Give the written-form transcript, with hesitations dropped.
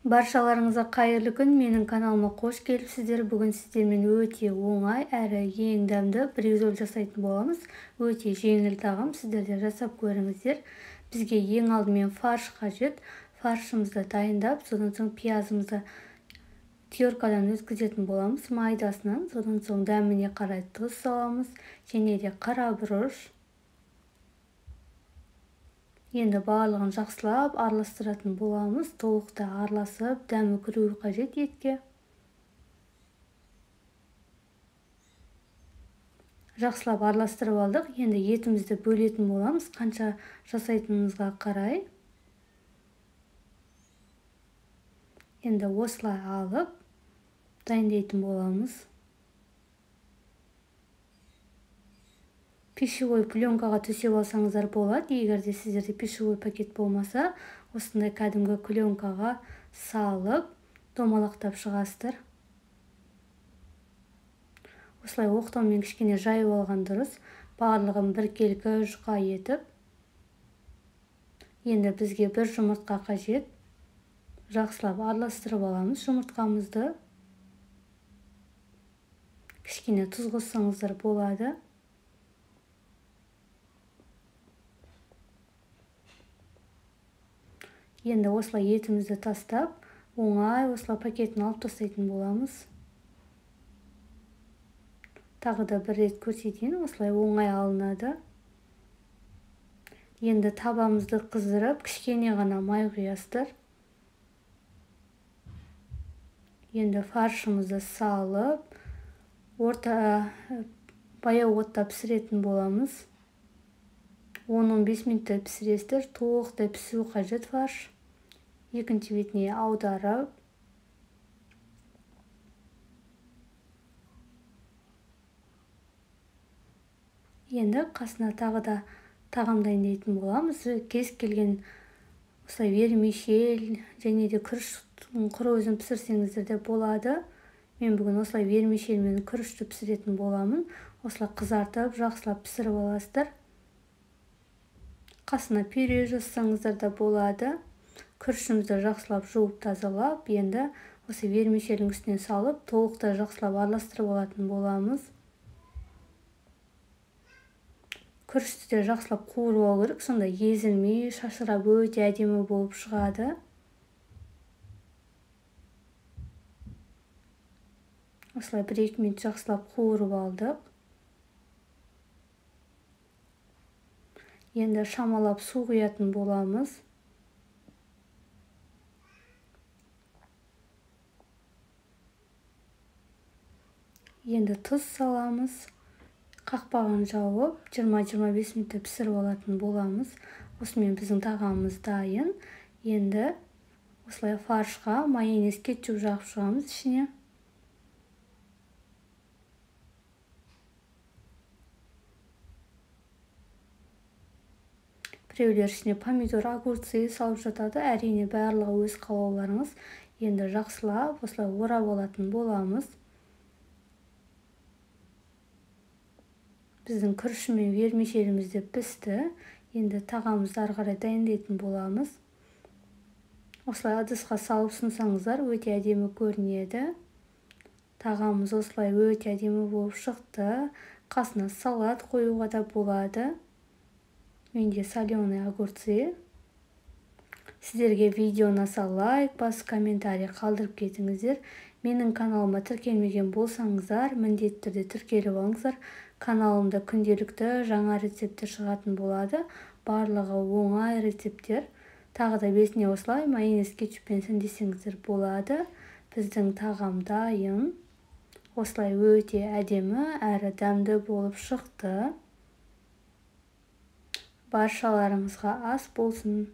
Баршаларыңызға қайырлы күн, менің каналыма қош келіпсіздер. Бүгін сіздермен өте оңай әрі ең дәмді бризоль жасайтын боламыз. Өте жеңіл тағам, сіздер де жасап көріңіздер. Бізге ең алдымен фарш қажет. Фаршымызды дайындап, содан соң пиязымызды теркадан өткізетін боламыз майдасынан. Содан соң дәміне қарай тұз саламыз, және де қара бұрыш. Енді барлығын жақсылап араластыратын боламыз. Толықта араласып, дәмі кіруі қажет етке. Жақсылап араластырып алдық. Енді етімізді бөлетін боламыз, қанша жасайтынымызға қарай. Енді осылай алып, дайындайтын боламыз. Пищевой пленкаға төсеп алсаңыздар болады. Егер де сіздерде пищевой пакет болмаса, осындай кәдімгі пленкаға салып, домалақтап шығасыздар. Осылай оқтаумен кішкене жайып алған дұрыс. Барлығын біркелкі жұқа етіп. Енді бізге бір жұмыртқа қажет. Жақсылап араластырып аламыз жұмыртқамызды. Кішкене тұз қоссаңыздар болады. Енді осылай етімізді тастап, оңай осылай пакетін алып тастайтын боламыз. Тағы да бір рет көрсетейін, осылай оңай алынады. Енді табамызды қыздырып, кішкене ғана май құясыздар. Енді фаршымызды салып, баяу отта пісіретін боламыз. 10-15 минутта пісіресіздер, толықтай пісу қажет фарш. Екінші бетіне аударып. Енді қасына тағы да тағам дайындайтын боламыз. Кез келген осылай вермишель және де күріш құры өзін пісірсеңіздер де болады. Мен бүгін осылай вермишель мен күрішті пісіретін боламын. Осылай қызартып, жақсылап пісіріп аласыздар. Қасына пюре жасасаңыздар да болады. Күрішімізді жақсылап жуып тазалап, енді осы вермишельдің үстіне салып, толықтай жақсылап араластырып алатын боламыз. Күрішті де жақсылап қуырып алу керек, сонда езілмей, шашырап өте әдемі болып шығады. Осылай 1-2 минут жақсылап қуырып алдық. Енді шамалап су құятын боламыз. Енді тұз саламыз. Қақпағын жауып, 20-25 минутта пісіріп алатын боламыз. Осымен біздің тағамымыз дайын. Енді осылай фаршқа майонез, кетчуп жағып шығамыз ішіне. Біреулер ішіне помидор, огурцы салып жатады. Әрине барлығы өз қалауларыңыз. Енді жақсылап осылай орап алатын боламыз. Біздің күріш мен вермишеліміз де пісті. Енді тағамызды ары қарай дайындайтын боламыз. Осылай ыдысқа салып ұсынсаңыздар өте әдемі көрінеді. Тағамыз осылай өте әдемі болып шықты. Қасына салат қоюға да болады. Менде соленый огурцы. Сіздерге видео ұнаса лайк басып, комментарий қалдырып кетіңіздер. Менің каналыма тіркелмеген болсаңыздар, міндетті түрде тіркеліп алыңыздар. Каналымда күнделікті жаңа рецептер шығатын болады. Барлығы оңай рецепттер. Тағы да бесіне осылай майонез, кетчуппен сәндесеңіздер болады. Біздің тағам дайын. Осылай өте әдемі әрі дәмді болып шықты. Баршаларыңызға ас болсын.